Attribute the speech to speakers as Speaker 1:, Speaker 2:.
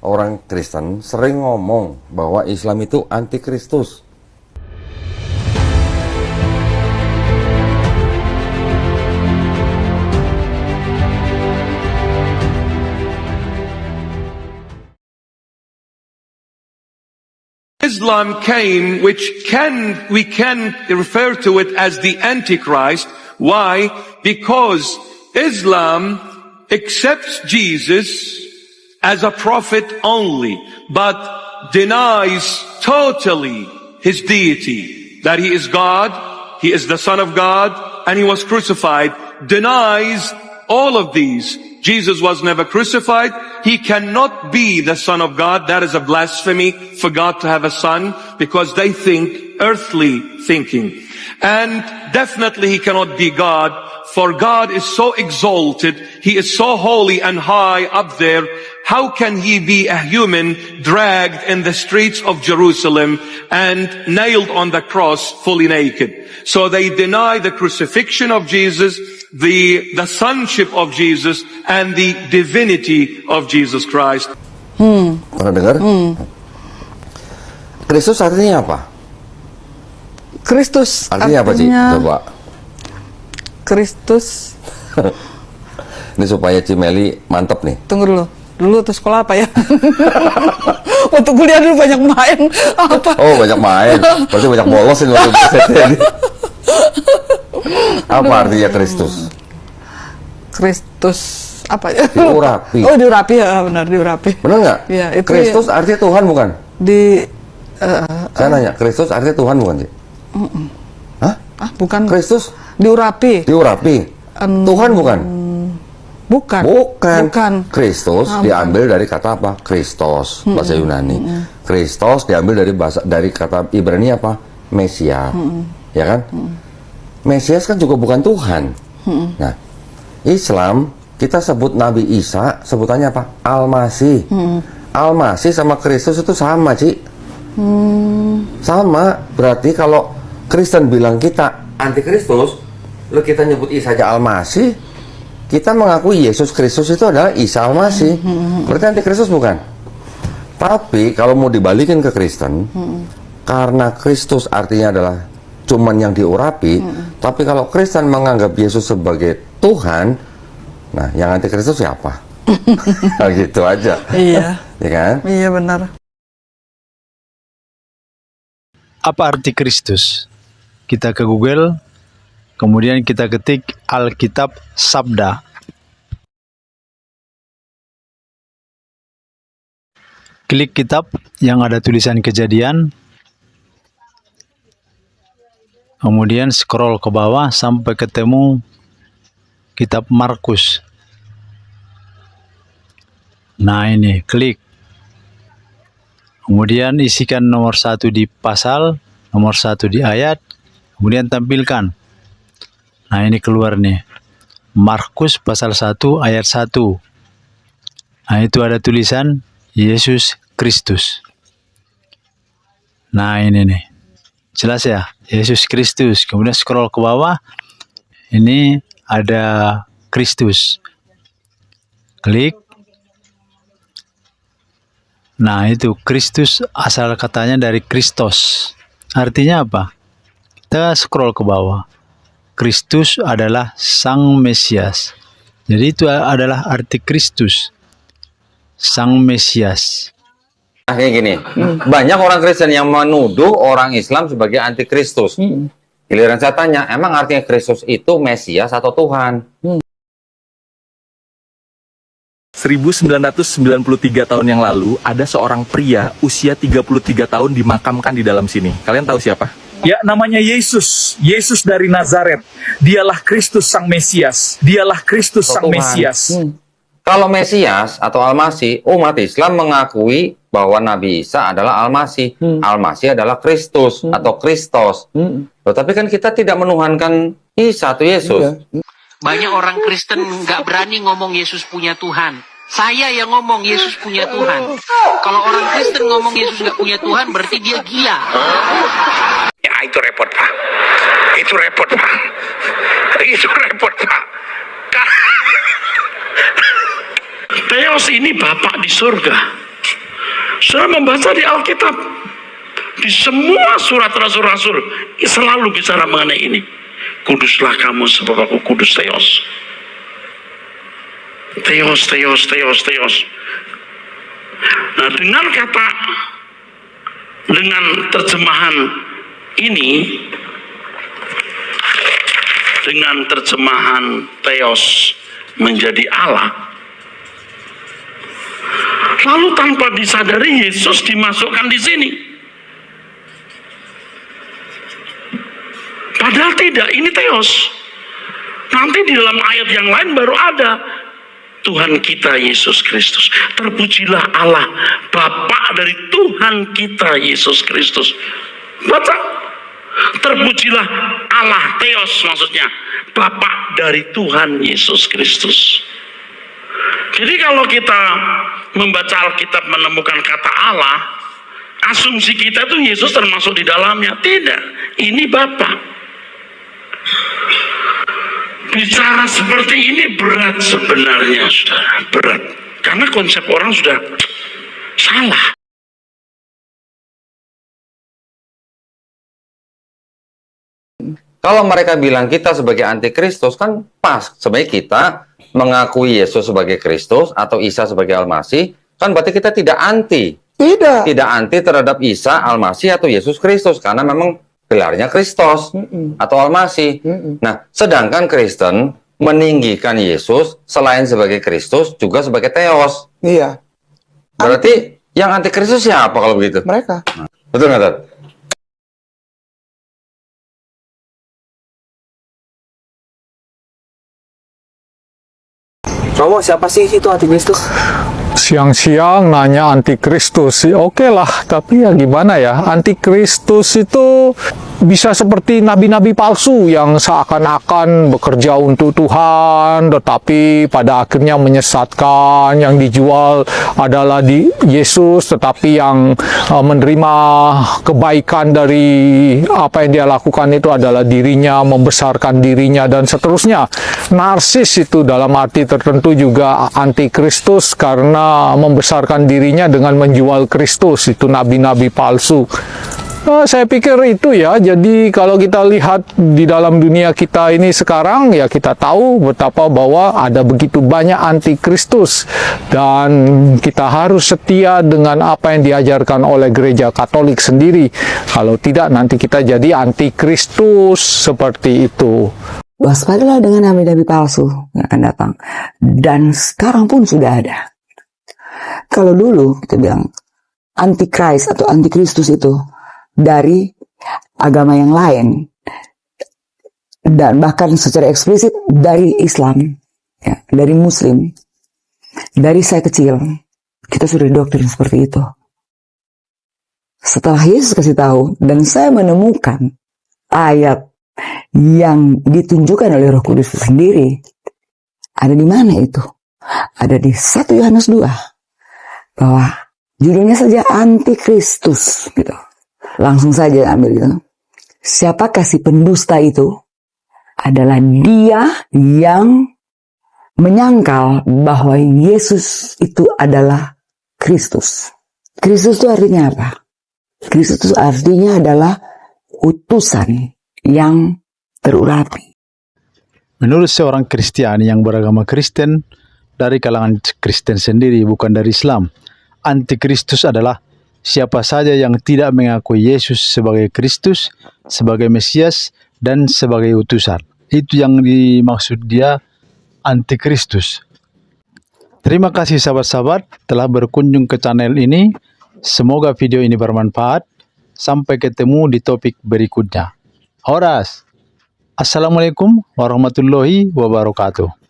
Speaker 1: orang Kristen sering ngomong bahwa Islam itu antikristus.
Speaker 2: Islam came, which we can refer to it as the Antichrist. Why? Because Islam accepts Jesus as a prophet only, but denies totally his deity, that he is God, he is the Son of God, and he was crucified. Denies all of these. Jesus was never crucified. He cannot be the Son of God. That is a blasphemy for God to have a son, because they think earthly thinking. And definitely he cannot be God, for God is so exalted. He is so holy and high up there. How can he be a human dragged in the streets of Jerusalem and nailed on the cross fully naked? So they deny the crucifixion of Jesus, the sonship of Jesus, and the divinity of Jesus Christ.
Speaker 1: Pernah dengar? Kristus artinya apa?
Speaker 3: Kristus
Speaker 1: Artinya apa sih? Coba.
Speaker 3: Kristus.
Speaker 1: Ini supaya Cimeli mantep nih.
Speaker 3: Tunggu dulu. Dulu tuh sekolah apa ya? Waktu kuliah dulu banyak main. Apa?
Speaker 1: Oh, banyak main. Berarti banyak bolos ini waktu ini. Apa artinya Kristus?
Speaker 3: Kristus apa ya?
Speaker 1: Diurapi.
Speaker 3: Oh, diurapi ya, benar, diurapi.
Speaker 1: Benar nggak?
Speaker 3: Iya, itu
Speaker 1: Kristus
Speaker 3: ya.
Speaker 1: artinya Tuhan bukan? Saya nanya, Kristus artinya Tuhan bukan sih? Hah?
Speaker 3: Bukan.
Speaker 1: Kristus
Speaker 3: Diurapi.
Speaker 1: diurapi. Tuhan bukan?
Speaker 3: Bukan.
Speaker 1: Bukan. Kristus diambil dari kata apa? Kristos, bahasa Yunani. Kristos diambil dari kata Ibrani apa? Mesia. Ya kan? Mesias kan juga bukan Tuhan. Nah, Islam kita sebut Nabi Isa sebutannya apa? Al-Masih. Al-Masih sama Kristus itu sama, Ci. Sama. Berarti kalau Kristen bilang kita antikristus, lalu kita nyebut Isa aja Al-Masih, kita mengakui Yesus Kristus itu adalah Isa Al-Masih. Berarti antikristus bukan? Tapi kalau mau dibalikin ke Kristen, karena Kristus artinya adalah cuman yang diurapi, tapi kalau Kristen menganggap Yesus sebagai Tuhan, nah yang antikristus siapa? Nah, gitu aja.
Speaker 3: Iya.
Speaker 1: Ya kan?
Speaker 3: Iya, benar.
Speaker 4: Apa arti Kristus? Kita ke Google, kemudian kita ketik Alkitab Sabda. Klik kitab yang ada tulisan Kejadian, kemudian scroll ke bawah sampai ketemu kitab Markus. Nah ini, klik. Kemudian isikan nomor 1 di pasal, nomor 1 di ayat, kemudian tampilkan. Nah ini keluar nih, Markus pasal 1 ayat 1. Nah itu ada tulisan Yesus Kristus. Nah ini nih, jelas ya, Yesus Kristus. Kemudian scroll ke bawah, ini ada Kristus. Klik. Nah itu Kristus, asal katanya dari Kristos. Artinya apa? Kita scroll ke bawah. Kristus adalah Sang Mesias. Jadi itu adalah arti Kristus, Sang Mesias.
Speaker 1: Nah, kayak gini, banyak orang Kristen yang menuduh orang Islam sebagai antikristus. Giliran saya tanya, emang artinya Kristus itu Mesias atau Tuhan?
Speaker 5: 1993 tahun yang lalu, ada seorang pria usia 33 tahun dimakamkan di dalam sini. Kalian tahu siapa? Ya, namanya Yesus. Yesus dari Nazaret. Dialah Kristus Sang Mesias. Dialah Kristus Sang Mesias.
Speaker 1: Kalau Mesias atau Al-Masih, umat Islam mengakui bahwa Nabi Isa adalah Al-Masih. Al-Masih adalah Kristus atau Kristos. Tapi kan kita tidak menuhankan Isa atau Yesus.
Speaker 6: Banyak orang Kristen nggak berani ngomong Yesus punya Tuhan. Saya yang ngomong Yesus punya Tuhan. Kalau orang Kristen ngomong Yesus nggak punya Tuhan, berarti dia gila.
Speaker 7: Ya itu repot Pak. Itu repot Pak. Itu repot Pak. Theos ini Bapak di surga. Saudara membaca di Alkitab, di semua surat rasul-rasul selalu bicara mengenai ini. Kuduslah kamu sebab aku kudus. Theos. Theos, theos, theos, theos. Nah, dengan terjemahan ini, dengan terjemahan theos menjadi Allah, lalu tanpa disadari Yesus dimasukkan di sini. Padahal tidak, ini theos. Nanti di dalam ayat yang lain baru ada Tuhan kita Yesus Kristus. Terpujilah Allah, Bapa dari Tuhan kita Yesus Kristus. Baca. Terpujilah Allah, theos maksudnya, Bapa dari Tuhan Yesus Kristus. Jadi kalau kita membaca Alkitab menemukan kata Allah, asumsi kita itu Yesus termasuk di dalamnya. Tidak, ini Bapa. Bicara seperti ini berat sebenarnya, saudara, berat. Karena konsep orang sudah salah.
Speaker 1: Kalau mereka bilang kita sebagai antikristus, kan pas. Sebenarnya kita mengakui Yesus sebagai Kristus atau Isa sebagai Almasih, kan berarti kita tidak anti. Tidak anti terhadap Isa, Almasih, atau Yesus Kristus. Karena memang gelarnya Kristus atau Almasih. Nah, sedangkan Kristen meninggikan Yesus selain sebagai Kristus juga sebagai Theos.
Speaker 3: Iya.
Speaker 1: Berarti yang antikristus siapa kalau begitu?
Speaker 3: Mereka.
Speaker 1: Betul nggak, Tat?
Speaker 8: Romo, siapa sih itu antikristus?
Speaker 9: Siang-siang nanya antikristus, oke lah, tapi ya gimana ya, antikristus itu bisa seperti nabi-nabi palsu yang seakan-akan bekerja untuk Tuhan, tetapi pada akhirnya menyesatkan. Yang dijual adalah di Yesus, tetapi yang menerima kebaikan dari apa yang dia lakukan itu adalah dirinya, membesarkan dirinya, dan seterusnya. Narsis itu dalam arti tertentu juga antikristus karena membesarkan dirinya dengan menjual Kristus, itu nabi-nabi palsu. Saya pikir itu ya, jadi kalau kita lihat di dalam dunia kita ini sekarang, ya kita tahu betapa bahwa ada begitu banyak antikristus, dan kita harus setia dengan apa yang diajarkan oleh gereja Katolik sendiri. Kalau tidak, nanti kita jadi antikristus seperti itu.
Speaker 10: Waspadalah dengan nabi-nabi palsu yang akan datang, dan sekarang pun sudah ada. Kalau dulu kita bilang antikris atau antikristus itu dari agama yang lain, dan bahkan secara eksplisit dari Islam, ya, dari Muslim. Dari saya kecil kita sudah didoktrin seperti itu. Setelah Yesus kasih tahu dan saya menemukan ayat yang ditunjukkan oleh Roh Kudus sendiri, ada di mana itu? Ada di 1 Yohanes 2, bahwa judulnya saja antikristus gitu. Langsung saja ambil itu. Siapakah si pendusta itu? Adalah dia yang menyangkal bahwa Yesus itu adalah Kristus. Kristus itu artinya apa? Kristus itu artinya adalah utusan yang terurapi.
Speaker 4: Menurut seorang Kristiani yang beragama Kristen, dari kalangan Kristen sendiri, bukan dari Islam, antikristus adalah siapa saja yang tidak mengakui Yesus sebagai Kristus, sebagai Mesias, dan sebagai utusan. Itu yang dimaksud dia antikristus. Terima kasih sahabat-sahabat telah berkunjung ke channel ini. Semoga video ini bermanfaat. Sampai ketemu di topik berikutnya. Horas. Assalamualaikum warahmatullahi wabarakatuh.